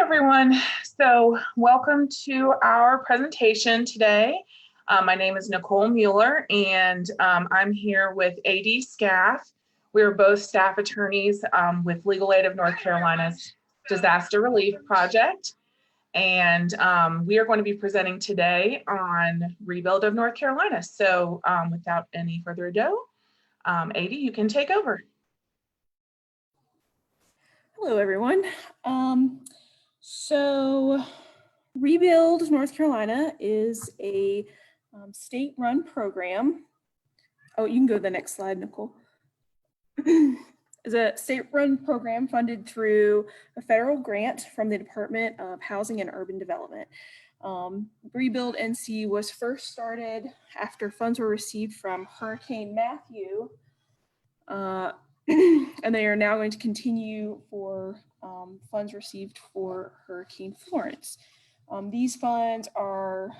everyone. So welcome to our presentation today. My name is Nicole Mueller, and I'm here with AD Scaff. We're both staff attorneys with Legal Aid of North Carolina's Disaster Relief Project. And we are going to be presenting today on ReBUILD of North Carolina. So without any further ado, AD, you can take over. Hello, everyone. So ReBUILD North Carolina is a state-run program. Oh, you can go to the next slide, Nicole. Is a state-run program funded through a federal grant from the Department of Housing and Urban Development. ReBUILD NC was first started after funds were received from Hurricane Matthew, and they are now going to continue for funds received for Hurricane Florence. These funds are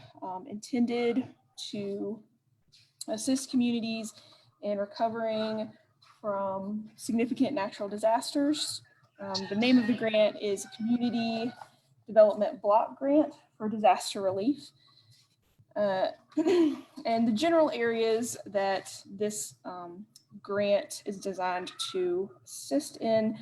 intended to assist communities in recovering from significant natural disasters. The name of the grant is Community Development Block Grant for Disaster Relief. And the general areas that this grant is designed to assist in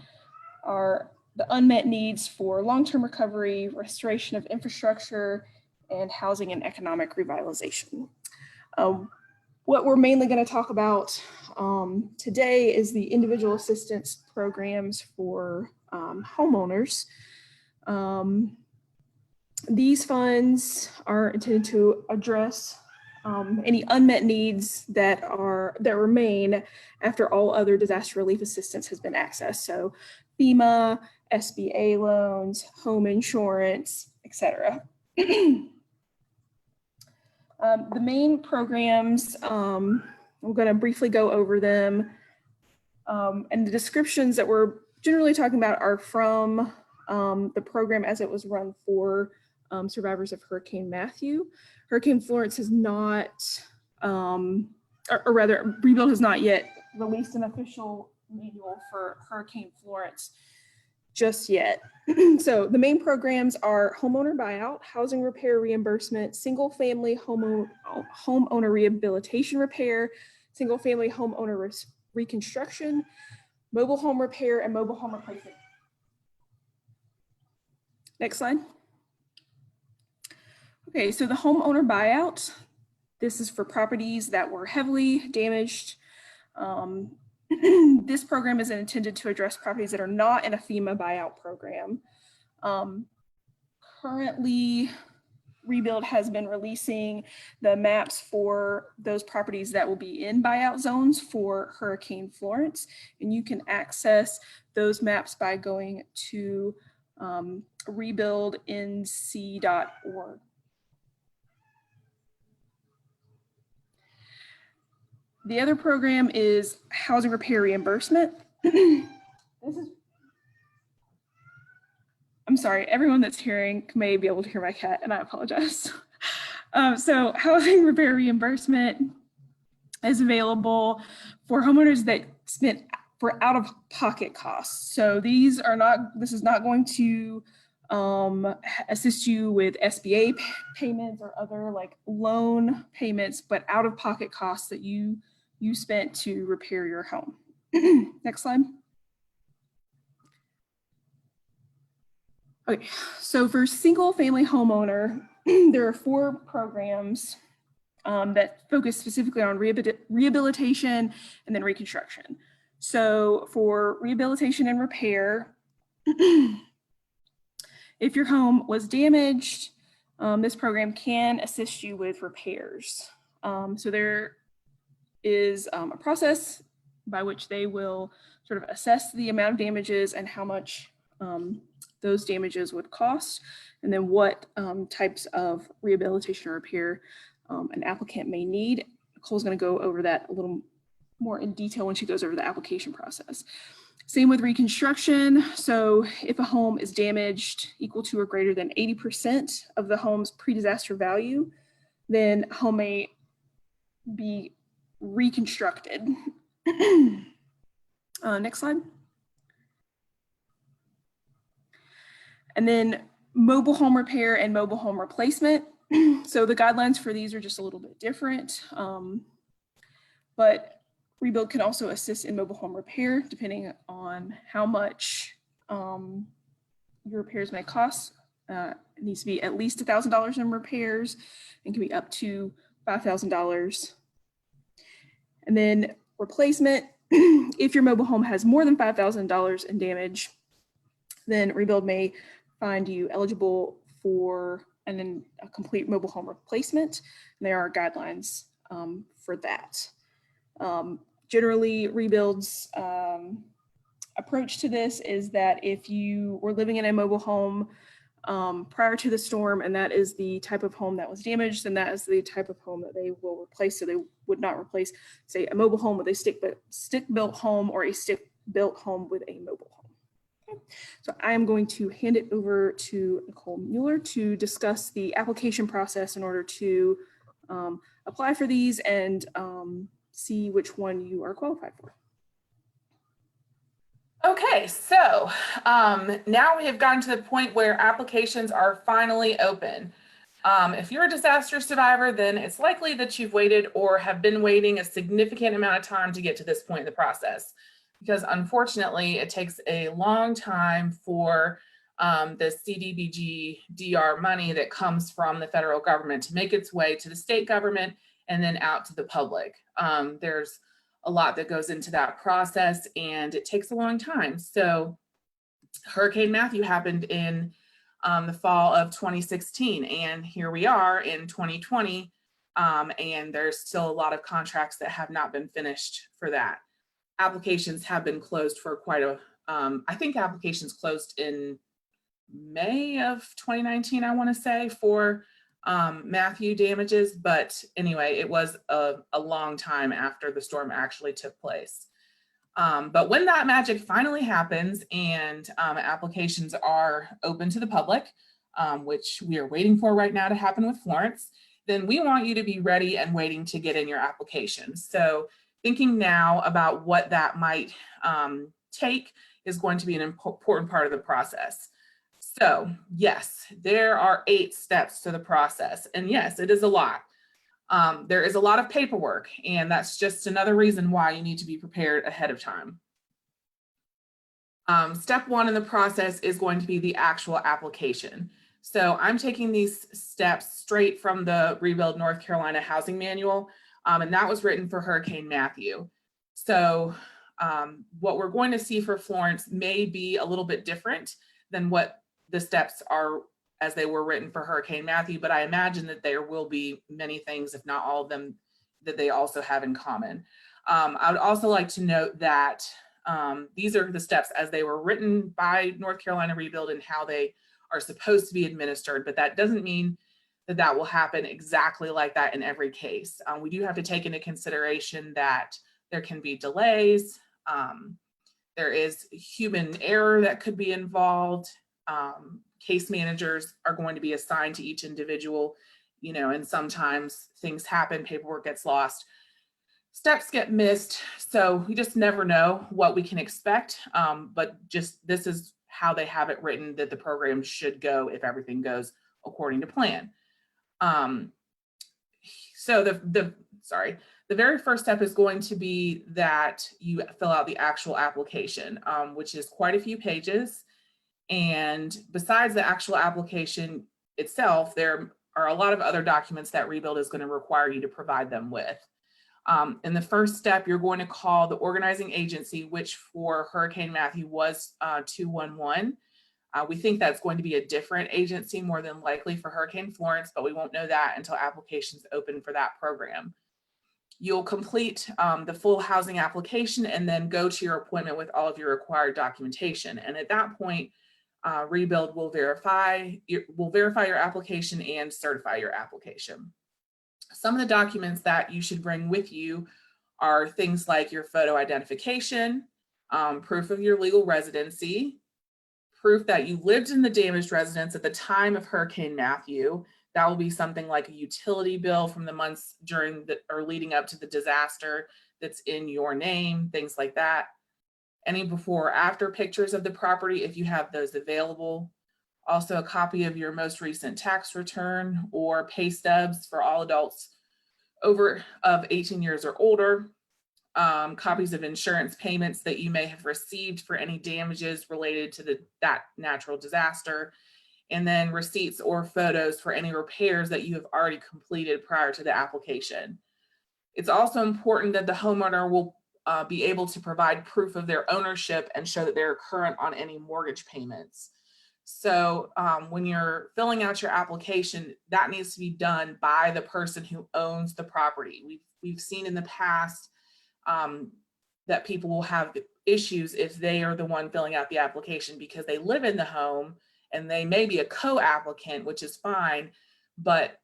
are the unmet needs for long-term recovery, restoration of infrastructure, and housing and economic revitalization. What we're mainly going to talk about today is the individual assistance programs for homeowners. These funds are intended to address any unmet needs that remain after all other disaster relief assistance has been accessed. So FEMA, SBA loans, home insurance, etc. The main programs, I'm going to briefly go over them, and the descriptions that we're generally talking about are from the program as it was run for survivors of Hurricane Matthew. Hurricane Florence has not, or rather, ReBUILD has not yet released an official manual for Hurricane Florence just yet. So the main programs are homeowner buyout, housing repair reimbursement, single family homeowner rehabilitation repair, single family homeowner reconstruction, mobile home repair, and mobile home replacement. Next slide. Okay, so the homeowner buyout, this is for properties that were heavily damaged. This program is intended to address properties that are not in a FEMA buyout program. Currently, ReBUILD has been releasing the maps for those properties that will be in buyout zones for Hurricane Florence, and you can access those maps by going to rebuildnc.org. The other program is housing repair reimbursement. I'm sorry, everyone that's hearing may be able to hear my cat, and I apologize. So housing repair reimbursement is available for homeowners that spent for out-of-pocket costs. So this is not going to assist you with SBA payments or other like loan payments, but out-of-pocket costs that you spent to repair your home. Next slide. Okay, so for single family homeowner, there are 4 programs that focus specifically on rehabilitation and then reconstruction. So for rehabilitation and repair, if your home was damaged, this program can assist you with repairs. So there is a process by which they will sort of assess the amount of damages and how much those damages would cost, and then what types of rehabilitation or repair an applicant may need. Nicole's going to go over that a little more in detail when she goes over the application process. Same with reconstruction. So if a home is damaged equal to or greater than 80% of the home's pre-disaster value, then home may be reconstructed. Next slide. And then mobile home repair and mobile home replacement. So the guidelines for these are just a little bit different, but ReBUILD can also assist in mobile home repair depending on how much your repairs may cost. It needs to be at least $1,000 in repairs and can be up to $5,000. And then replacement, if your mobile home has more than $5,000 in damage, then ReBUILD may find you eligible for a complete mobile home replacement. And there are guidelines for that. Generally, ReBUILD's approach to this is that if you were living in a mobile home prior to the storm, and that is the type of home that was damaged, then that is the type of home that they will replace. So they would not replace, say, a mobile home with a stick-built home or a stick-built home with a mobile home. Okay. So I am going to hand it over to Nicole Mueller to discuss the application process in order to apply for these and see which one you are qualified for. Okay, so now we have gotten to the point where applications are finally open. If you're a disaster survivor, then it's likely that you've waited or have been waiting a significant amount of time to get to this point in the process, because unfortunately it takes a long time for the CDBG DR money that comes from the federal government to make its way to the state government and then out to the public. There's a lot that goes into that process and it takes a long time. So Hurricane Matthew happened in the fall of 2016, and here we are in 2020, and there's still a lot of contracts that have not been finished for that. Applications have been closed for quite a, I think applications closed in May of 2019, I want to say, for Matthew damages, but anyway, it was a long time after the storm actually took place. But when that magic finally happens and applications are open to the public, which we are waiting for right now to happen with Florence, then we want you to be ready and waiting to get in your application. So thinking now about what that might take is going to be an important part of the process. So yes, there are 8 steps to the process, and yes, it is a lot. There is a lot of paperwork, and that's just another reason why you need to be prepared ahead of time. Step 1 in the process is going to be the actual application. So I'm taking these steps straight from the ReBUILD North Carolina Housing Manual, and that was written for Hurricane Matthew. So what we're going to see for Florence may be a little bit different than what the steps are as they were written for Hurricane Matthew, but I imagine that there will be many things, if not all of them, that they also have in common. I would also like to note that these are the steps as they were written by North Carolina ReBUILD and how they are supposed to be administered, but that doesn't mean that that will happen exactly like that in every case. We do have to take into consideration that there can be delays. There is human error that could be involved. Case managers are going to be assigned to each individual, you know, and sometimes things happen, paperwork gets lost, steps get missed. So we just never know what we can expect. But just this is how they have it written that the program should go if everything goes according to plan. So the very first step is going to be that you fill out the actual application, which is quite a few pages. And besides the actual application itself, there are a lot of other documents that ReBUILD is going to require you to provide them with. In the first step, you're going to call the organizing agency, which for Hurricane Matthew was 211. We think that's going to be a different agency more than likely for Hurricane Florence, but we won't know that until applications open for that program. You'll complete the full housing application and then go to your appointment with all of your required documentation. And at that point, ReBUILD will verify your application and certify your application. Some of the documents that you should bring with you are things like your photo identification, proof of your legal residency, proof that you lived in the damaged residence at the time of Hurricane Matthew. That will be something like a utility bill from the months during or leading up to the disaster that's in your name, things like that. Any before or after pictures of the property, if you have those available. Also a copy of your most recent tax return or pay stubs for all adults over of 18 years or older, copies of insurance payments that you may have received for any damages related to that natural disaster, and then receipts or photos for any repairs that you have already completed prior to the application. It's also important that the homeowner will be able to provide proof of their ownership and show that they're current on any mortgage payments. So when you're filling out your application, that needs to be done by the person who owns the property. We've seen in the past that people will have issues if they are the one filling out the application because they live in the home and they may be a co-applicant, which is fine, but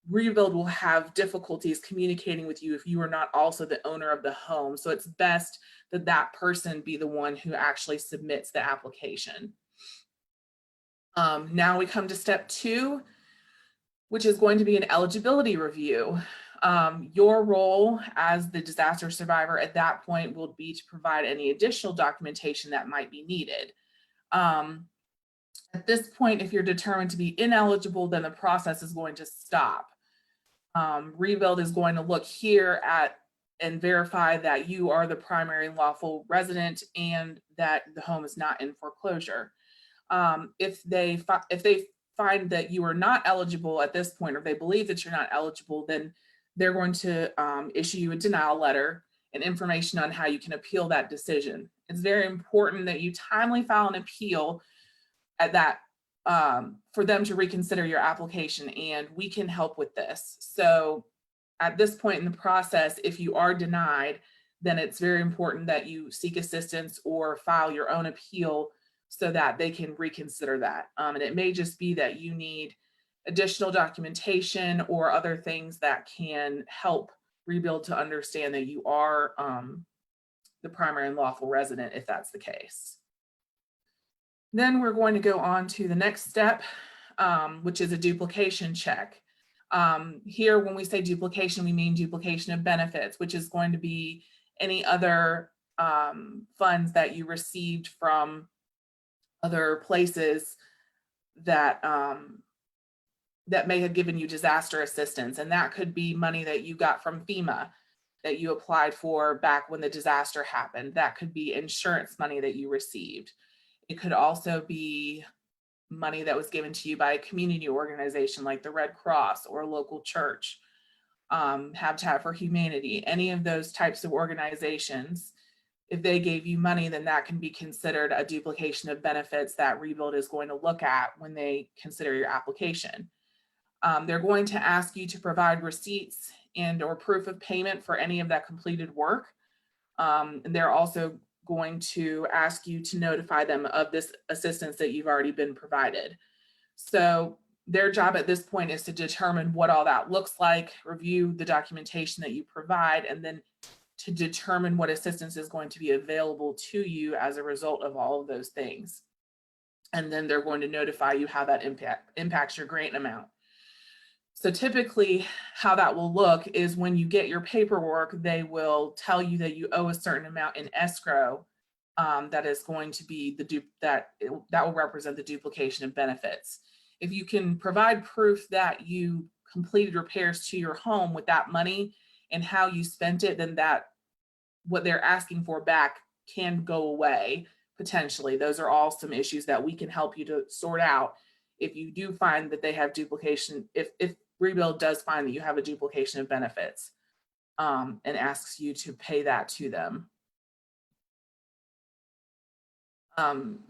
ReBUILD will have difficulties communicating with you if you are not also the owner of the home. So it's best that that person be the one who actually submits the application. Now we come to step 2, which is going to be an eligibility review. Your role as the disaster survivor at that point will be to provide any additional documentation that might be needed. At this point, if you're determined to be ineligible, then the process is going to stop. ReBUILD is going to look here at and verify that you are the primary lawful resident and that the home is not in foreclosure. If they find that you are not eligible at this point, or they believe that you're not eligible, then they're going to issue you a denial letter and information on how you can appeal that decision. It's very important that you timely file an appeal at that for them to reconsider your application, and we can help with this. So at this point in the process, if you are denied, then it's very important that you seek assistance or file your own appeal so that they can reconsider that. And it may just be that you need additional documentation or other things that can help ReBUILD to understand that you are the primary and lawful resident, if that's the case. Then we're going to go on to the next step, which is a duplication check. Here, when we say duplication, we mean duplication of benefits, which is going to be any other funds that you received from other places that that may have given you disaster assistance. And that could be money that you got from FEMA that you applied for back when the disaster happened. That could be insurance money that you received. It could also be money that was given to you by a community organization like the Red Cross or a local church, Habitat for Humanity, any of those types of organizations. If they gave you money, then that can be considered a duplication of benefits that ReBUILD is going to look at when they consider your application. They're going to ask you to provide receipts and or proof of payment for any of that completed work. And they're also going to ask you to notify them of this assistance that you've already been provided. So their job at this point is to determine what all that looks like, review the documentation that you provide, and then to determine what assistance is going to be available to you as a result of all of those things. And then they're going to notify you how that impacts your grant amount. So typically how that will look is when you get your paperwork, they will tell you that you owe a certain amount in escrow that is going to be that will represent the duplication of benefits. If you can provide proof that you completed repairs to your home with that money and how you spent it, then that what they're asking for back can go away potentially. Those are all some issues that we can help you to sort out if you do find that they have duplication, if ReBUILD does find that you have a duplication of benefits and asks you to pay that to them.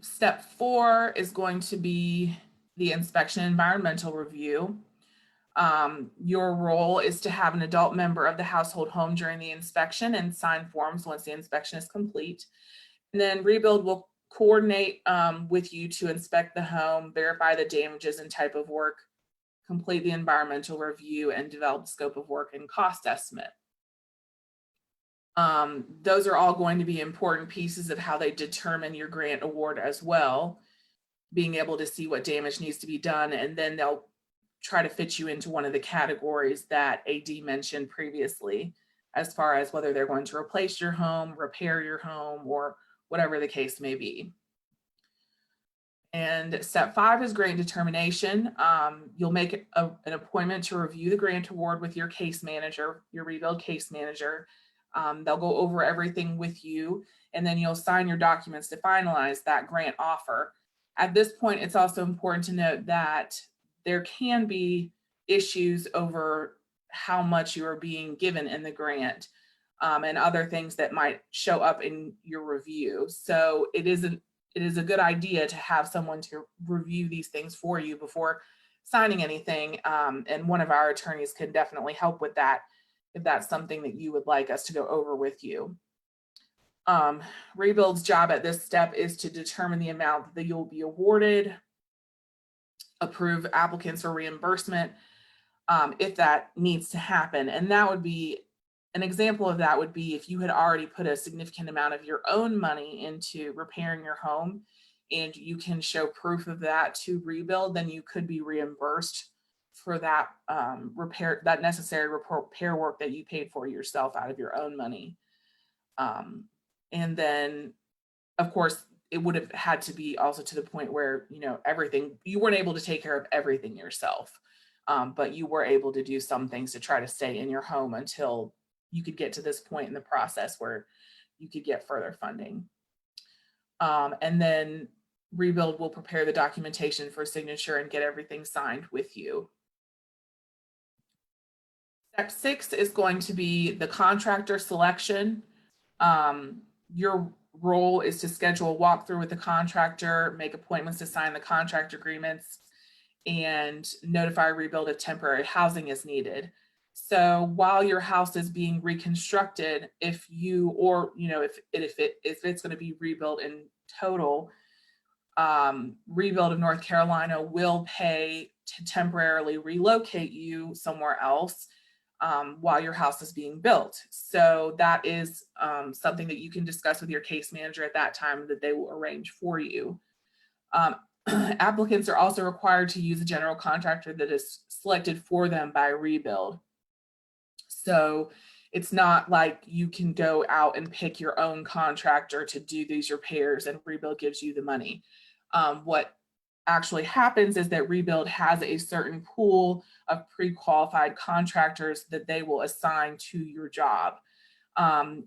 Step 4 is going to be the inspection environmental review. Your role is to have an adult member of the household home during the inspection and sign forms once the inspection is complete. And then ReBUILD will coordinate with you to inspect the home, verify the damages and type of work, complete the environmental review, and develop scope of work and cost estimate. Those are all going to be important pieces of how they determine your grant award as well, being able to see what damage needs to be done, and then they'll try to fit you into one of the categories that AD mentioned previously, as far as whether they're going to replace your home, repair your home, or whatever the case may be. And step 5 is grant determination. You'll make an appointment to review the grant award with your case manager, your ReBUILD case manager. They'll go over everything with you, and then you'll sign your documents to finalize that grant offer. At this point, it's also important to note that there can be issues over how much you are being given in the grant, and other things that might show up in your review. So it is a good idea to have someone to review these things for you before signing anything. And one of our attorneys can definitely help with that if that's something that you would like us to go over with you. ReBUILD's job at this step is to determine the amount that you'll be awarded, approve applicants for reimbursement if that needs to happen. And that would be an example of that would be if you had already put a significant amount of your own money into repairing your home and you can show proof of that to ReBUILD, then you could be reimbursed for that that necessary repair work that you paid for yourself out of your own money. And then, of course, it would have had to be also to the point where, everything, you weren't able to take care of everything yourself, but you were able to do some things to try to stay in your home until you could get to this point in the process where you could get further funding. And then ReBUILD will prepare the documentation for signature and get everything signed with you. Step 6 is going to be the contractor selection. Your role is to schedule a walkthrough with the contractor, make appointments to sign the contract agreements, and notify ReBUILD if temporary housing is needed. So while your house is being reconstructed, if it's going to be rebuilt in total, ReBUILD of North Carolina will pay to temporarily relocate you somewhere else while your house is being built. So that is something that you can discuss with your case manager at that time that they will arrange for you. Applicants are also required to use a general contractor that is selected for them by ReBUILD. So it's not like you can go out and pick your own contractor to do these repairs and ReBUILD gives you the money. What actually happens is that ReBUILD has a certain pool of pre-qualified contractors that they will assign to your job.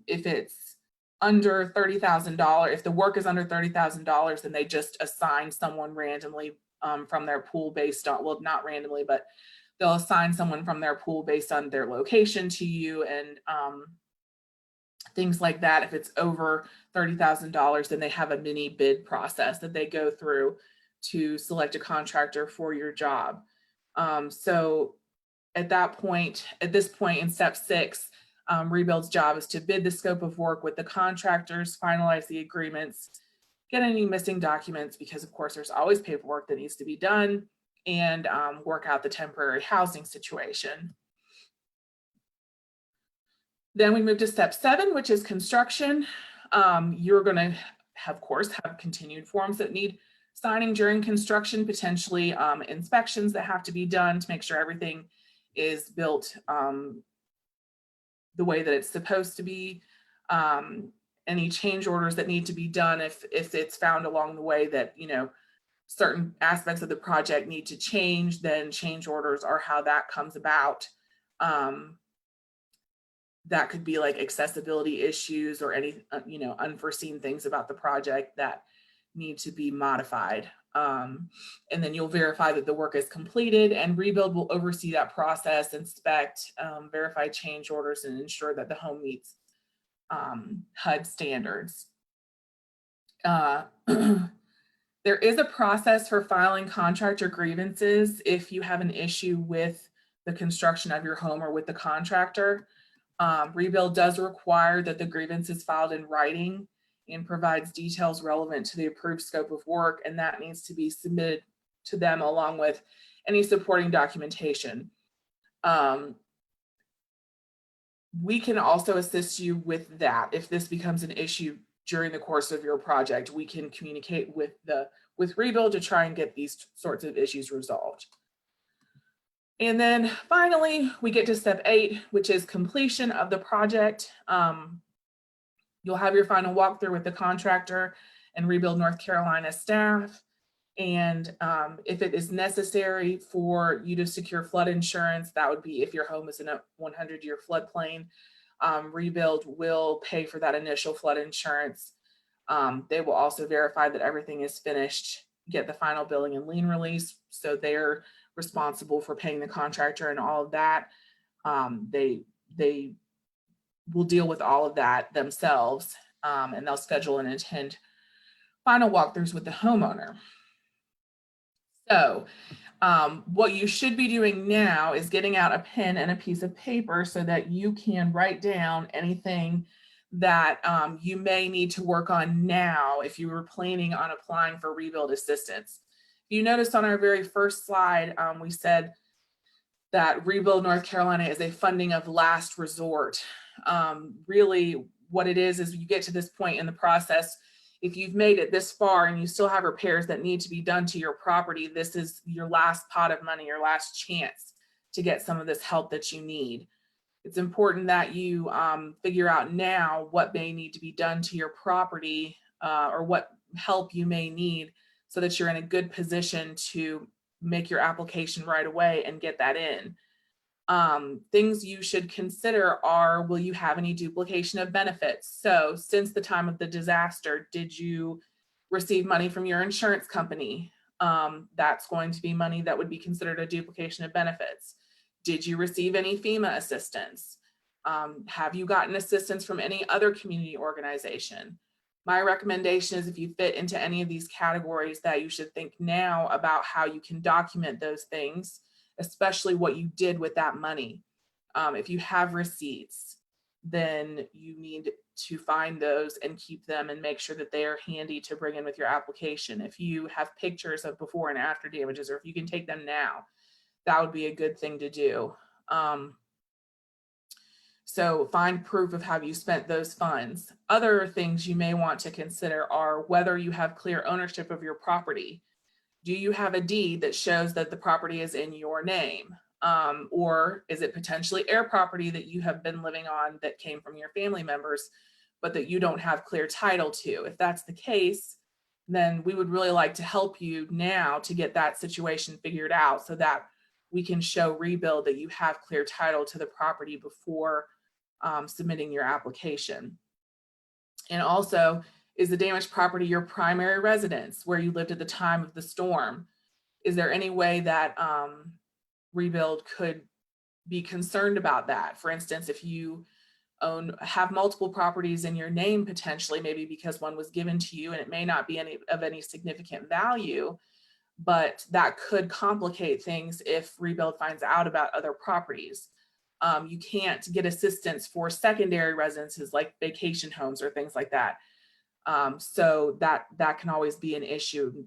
If it's under $30,000, if the work is under $30,000, then they just assign someone randomly from their pool based on, well, not randomly, but they'll assign someone from their pool based on their location to you and things like that. If it's over $30,000, then they have a mini bid process that they go through to select a contractor for your job. So at this point in step 6, ReBUILD's job is to bid the scope of work with the contractors, finalize the agreements, get any missing documents, because of course there's always paperwork that needs to be done, and work out the temporary housing situation. Then we move to step 7, which is construction. You're going to, of course, have continued forms that need signing during construction, potentially inspections that have to be done to make sure everything is built the way that it's supposed to be. Any change orders that need to be done if it's found along the way that, certain aspects of the project need to change, then change orders are how that comes about. That could be like accessibility issues or any, unforeseen things about the project that need to be modified. And then you'll verify that the work is completed, and ReBUILD will oversee that process, inspect, verify change orders, and ensure that the home meets HUD standards. There is a process for filing contractor grievances if you have an issue with the construction of your home or with the contractor. ReBUILD does require that the grievance is filed in writing and provides details relevant to the approved scope of work, and that needs to be submitted to them along with any supporting documentation. We can also assist you with that. If this becomes an issue during the course of your project, we can communicate with ReBUILD to try and get these sorts of issues resolved. And then finally, we get to step 8, which is completion of the project. You'll have your final walkthrough with the contractor and ReBUILD North Carolina staff. And if it is necessary for you to secure flood insurance, that would be if your home is in a 100-year floodplain. ReBUILD will pay for that initial flood insurance. They will also verify that everything is finished, get the final billing and lien release. So they're responsible for paying the contractor and all of that. They will deal with all of that themselves, and they'll schedule and attend final walkthroughs with the homeowner. So what you should be doing now is getting out a pen and a piece of paper so that you can write down anything that you may need to work on now if you were planning on applying for ReBUILD assistance. You noticed on our very first slide, we said that ReBUILD North Carolina is a funding of last resort. Really what it is you get to this point in the process. If you've made it this far and you still have repairs that need to be done to your property, this is your last pot of money, your last chance to get some of this help that you need. It's important that you figure out now what may need to be done to your property or what help you may need so that you're in a good position to make your application right away and get that in. Things you should consider are, will you have any duplication of benefits? So since the time of the disaster, did you receive money from your insurance company? That's going to be money that would be considered a duplication of benefits. Did you receive any FEMA assistance? Have you gotten assistance from any other community organization? My recommendation is if you fit into any of these categories that you should think now about how you can document those things, especially what you did with that money. If you have receipts, then you need to find those and keep them and make sure that they are handy to bring in with your application. If you have pictures of before and after damages, or if you can take them now, that would be a good thing to do. So find proof of how you spent those funds. Other things you may want to consider are whether you have clear ownership of your property. Do you have a deed that shows that the property is in your name? Or is it potentially air property that you have been living on that came from your family members, but that you don't have clear title to? If that's the case, then we would really like to help you now to get that situation figured out so that we can show ReBUILD that you have clear title to the property before submitting your application. And also, is the damaged property your primary residence where you lived at the time of the storm? Is there any way that ReBUILD could be concerned about that? For instance, if you have multiple properties in your name, potentially, maybe because one was given to you and it may not be of any significant value, but that could complicate things if ReBUILD finds out about other properties. You can't get assistance for secondary residences like vacation homes or things like that. So that can always be an issue,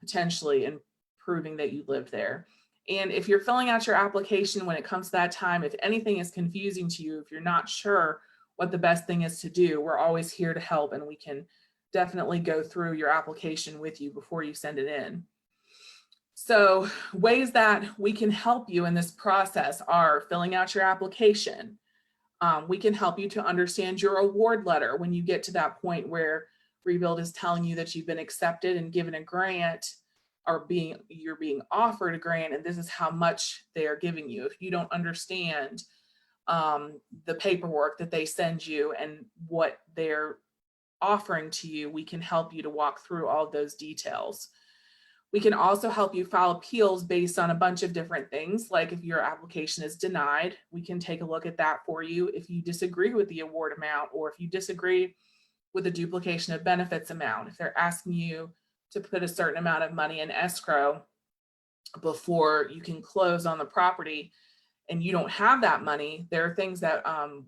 potentially, in proving that you live there. And if you're filling out your application when it comes to that time, if anything is confusing to you, if you're not sure what the best thing is to do, we're always here to help, and we can definitely go through your application with you before you send it in. So ways that we can help you in this process are filling out your application. We can help you to understand your award letter when you get to that point where ReBUILD is telling you that you've been accepted and given a grant, or you're being offered a grant, and this is how much they are giving you. If you don't understand the paperwork that they send you and what they're offering to you, we can help you to walk through all of those details. We can also help you file appeals based on a bunch of different things. Like if your application is denied, we can take a look at that for you. If you disagree with the award amount, or if you disagree with the duplication of benefits amount, if they're asking you to put a certain amount of money in escrow before you can close on the property and you don't have that money, there are things that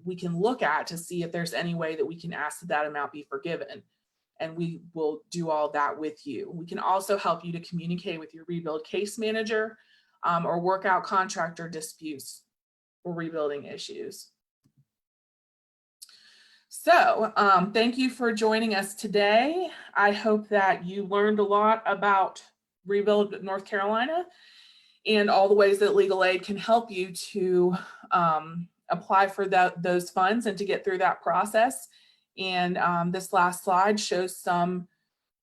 we can look at to see if there's any way that we can ask that amount be forgiven. And we will do all that with you. We can also help you to communicate with your ReBUILD case manager or work out contractor disputes or rebuilding issues. So thank you for joining us today. I hope that you learned a lot about ReBUILD North Carolina and all the ways that legal aid can help you to apply for those funds and to get through that process. And this last slide shows some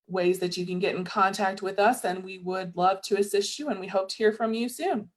ways that you can get in contact with us, and we would love to assist you, and we hope to hear from you soon.